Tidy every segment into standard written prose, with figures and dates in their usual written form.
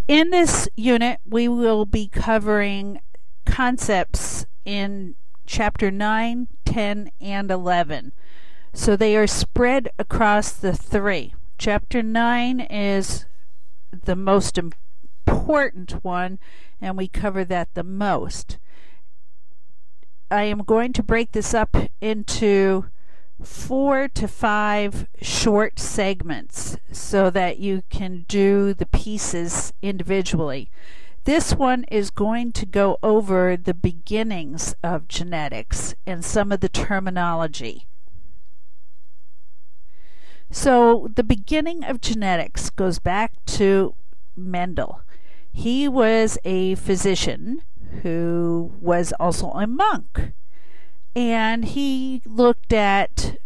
In this unit, we will be covering concepts in chapter 9, 10, and 11. So they are spread across the three. Chapter 9 is the most important one, and we cover that the most. I am going to break this up into 4 to 5 short segments so that you can do the pieces individually. This one is going to go over the beginnings of genetics and some of the terminology. So the beginning of genetics goes back to Mendel. He was a physician who was also a monk, and he looked at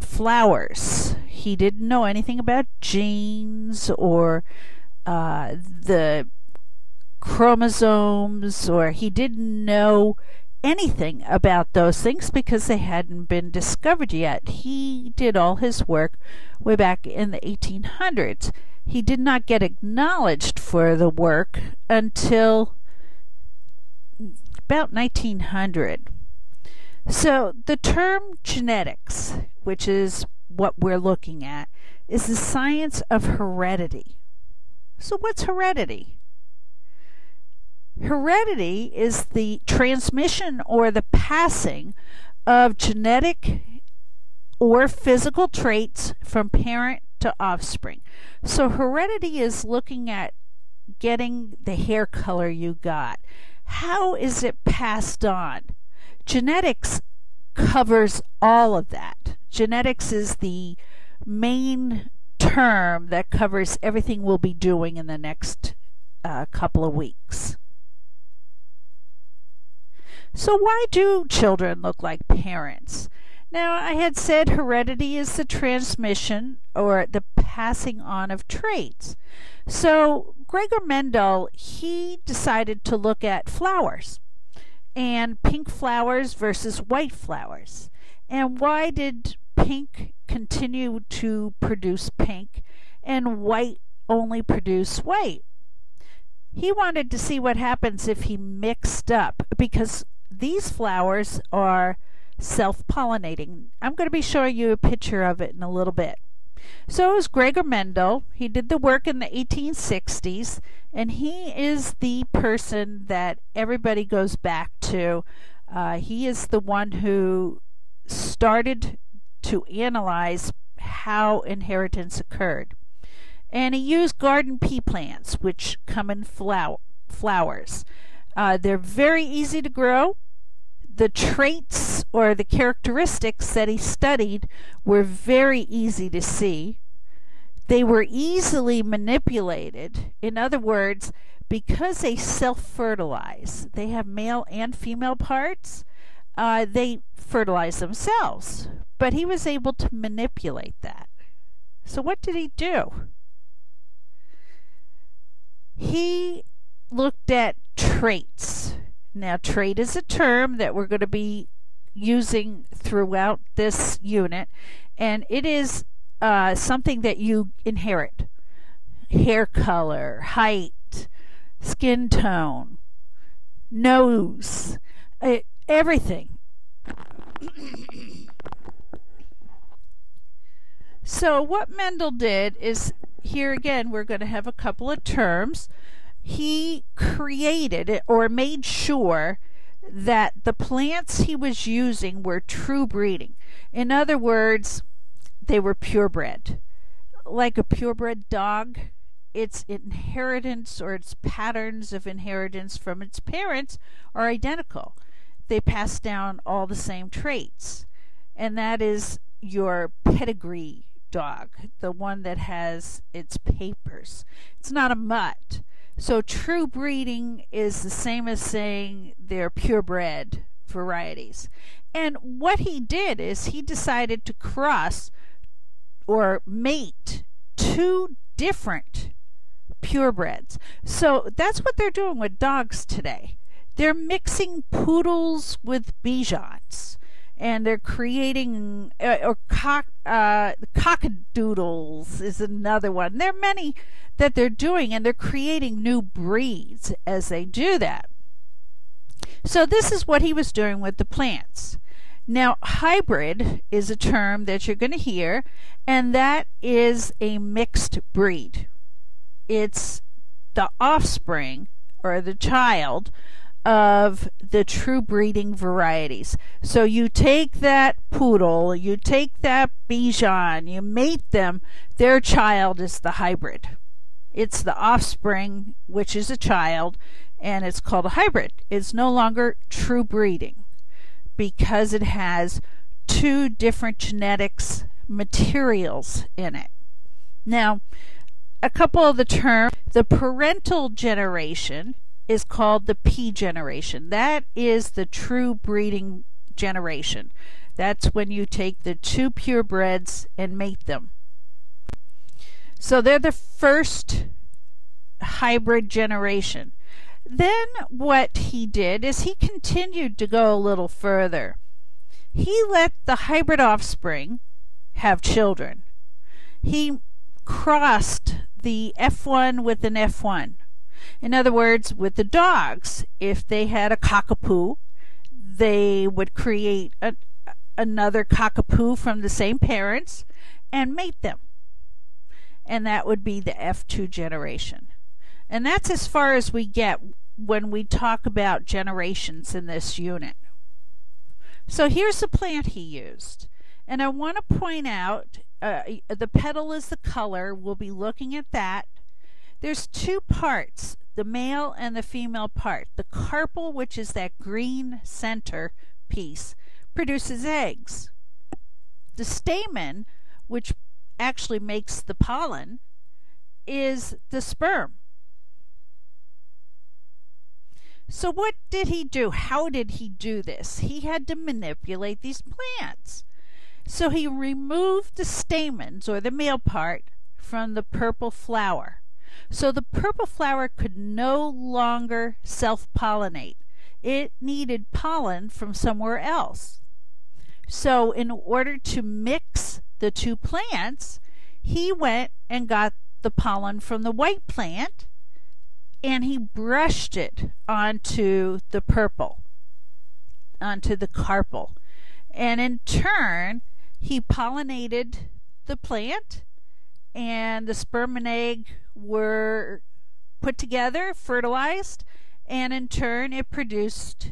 flowers. He didn't know anything about genes or the chromosomes, or he didn't know anything about those things because they hadn't been discovered yet. He did all his work way back in the 1800s. He did not get acknowledged for the work until about 1900. So the term genetics, which is what we're looking at, is the science of heredity. So what's heredity? Heredity is the transmission or the passing of genetic or physical traits from parent to offspring. So heredity is looking at getting the hair color you got. How is it passed on? Genetics covers all of that. Genetics is the main term that covers everything we'll be doing in the next couple of weeks. So why do children look like parents? Now, I had said heredity is the transmission or the passing on of traits. So Gregor Mendel, he decided to look at flowers and pink flowers versus white flowers. And why did pink continue to produce pink and white only produce white? He wanted to see what happens if he mixed up, because these flowers are self-pollinating. I'm going to be showing you a picture of it in a little bit. So it was Gregor Mendel. He did the work in the 1860s, and he is the person that everybody goes back to. He is the one who started to analyze how inheritance occurred. And he used garden pea plants, which come in flowers. They're very easy to grow. The traits or the characteristics that he studied were very easy to see. They were easily manipulated. In other words, because they self-fertilize, they have male and female parts, they fertilize themselves. But he was able to manipulate that. So what did he do? He looked at traits. Now, trait is a term that we're going to be using throughout this unit, and it is something that you inherit. Hair color, height, skin tone, nose, everything. So what Mendel did is, here again, we're going to have a couple of terms. He created or made sure that the plants he was using were true breeding. In other words, they were purebred. Like a purebred dog, its inheritance or its patterns of inheritance from its parents are identical. They pass down all the same traits. And that is your pedigree dog, the one that has its papers. It's not a mutt. So true breeding is the same as saying they're purebred varieties. And what he did is he decided to cross or mate two different purebreds. So that's what they're doing with dogs today. They're mixing poodles with Bichons. and they're creating cockadoodles is another one. There are many that they're doing, and they're creating new breeds as they do that. So this is what he was doing with the plants. Now, hybrid is a term that you're going to hear, and that is a mixed breed. It's the offspring or the child of the true breeding varieties. So you take that poodle, you take that Bichon, you mate them, their child is the hybrid. It's the offspring, which is a child, and it's called a hybrid. It's no longer true breeding because it has two different genetics materials in it. Now, a couple of the terms, the parental generation is called the P generation. That is the true breeding generation. That's when you take the two purebreds and mate them. So they're the first hybrid generation. Then what he did is he continued to go a little further. He let the hybrid offspring have children. He crossed the F1 with an F1. In other words, with the dogs, if they had a cockapoo, they would create another cockapoo from the same parents and mate them. And that would be the F2 generation. And that's as far as we get when we talk about generations in this unit. So here's the plant he used. And I want to point out, the petal is the color. We'll be looking at that. There's two parts, the male and the female part. The carpel, which is that green center piece, produces eggs. The stamen, which actually makes the pollen, is the sperm. So what did he do? How did he do this? He had to manipulate these plants. So he removed the stamens, or the male part, from the purple flower. So the purple flower could no longer self-pollinate. It needed pollen from somewhere else. So in order to mix the two plants, he went and got the pollen from the white plant, and he brushed it onto the purple, onto the carpel. And in turn, he pollinated the plant, and the sperm and egg were put together, fertilized, and in turn it produced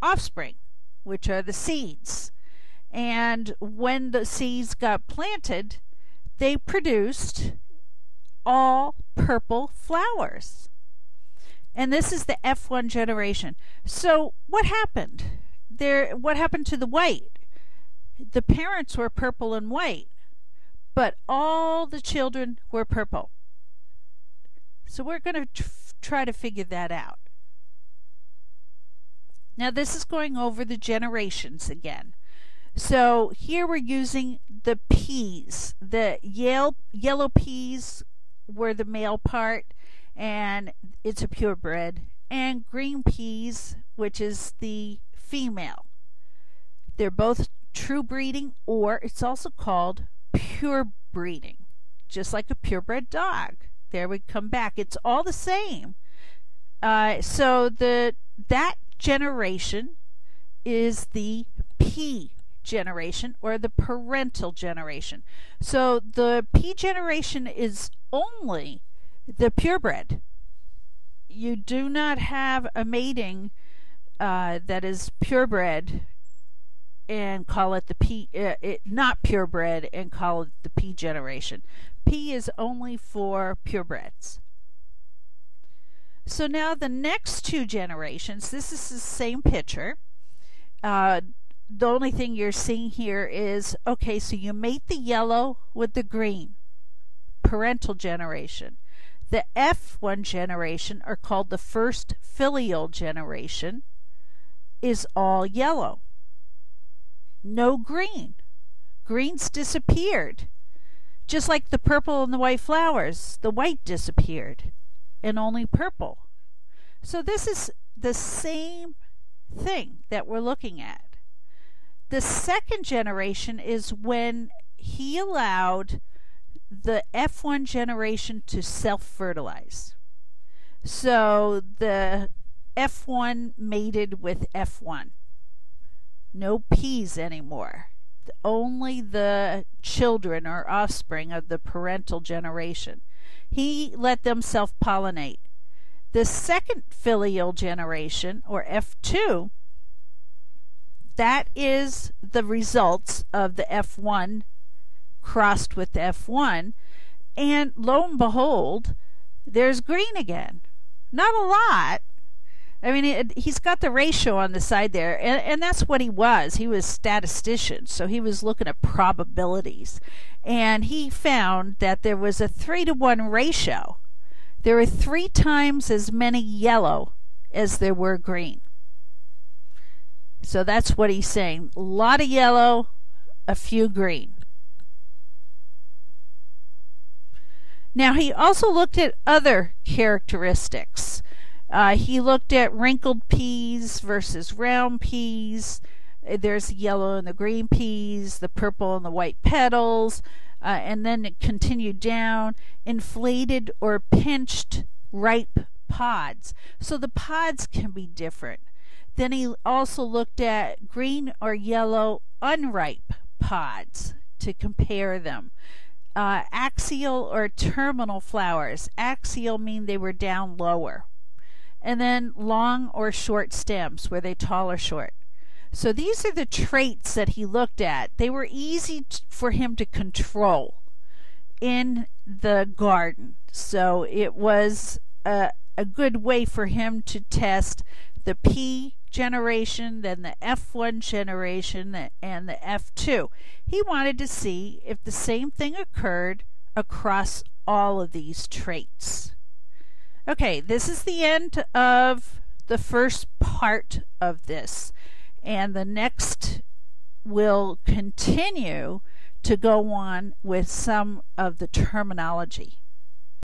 offspring, which are the seeds. And when the seeds got planted, they produced all purple flowers. And this is the F1 generation. So what happened? What happened to the white? The parents were purple and white, but all the children were purple. So we're going to try to figure that out. Now this is going over the generations again. So here we're using the peas. The yellow peas were the male part, and it's a purebred. And green peas, which is the female. They're both true breeding, or it's also called pure breeding, just like a purebred dog. There we come back. It's all the same. So that generation is the P generation, or the parental generation. So the P generation is only the purebred. You do not have a mating that is purebred and call it the P, not purebred and call it the P generation. P is only for purebreds. So now the next two generations, this is the same picture. The only thing you're seeing here is, okay, so you mate the yellow with the green, parental generation. The F1 generation, are called the first filial generation, is all yellow. No green. Greens disappeared. Just like the purple and the white flowers, the white disappeared and only purple. So this is the same thing that we're looking at. The second generation is when he allowed the F1 generation to self-fertilize. So the F1 mated with F1. No P's anymore. Only the children or offspring of the parental generation. He let them self-pollinate. The second filial generation, or F2, that is the results of the F1 crossed with F1, and lo and behold, there's green again. Not a lot. I mean, he's got the ratio on the side there, and that's what he was. He was a statistician, so he was looking at probabilities, and he found that there was a 3-to-1 ratio. There were 3 times as many yellow as there were green. So that's what he's saying. A lot of yellow, a few green. Now, he also looked at other characteristics. He looked at wrinkled peas versus round peas. There's yellow in the green peas, the purple and the white petals, and then it continued down. Inflated or pinched ripe pods. So the pods can be different. Then he also looked at green or yellow unripe pods to compare them. Axial or terminal flowers. Axial mean they were down lower. And then long or short stems, were they tall or short. So these are the traits that he looked at. They were easy for him to control in the garden. So it was a good way for him to test the P generation, then the F1 generation, and the F2. He wanted to see if the same thing occurred across all of these traits. Okay, this is the end of the first part of this, and the next will continue to go on with some of the terminology.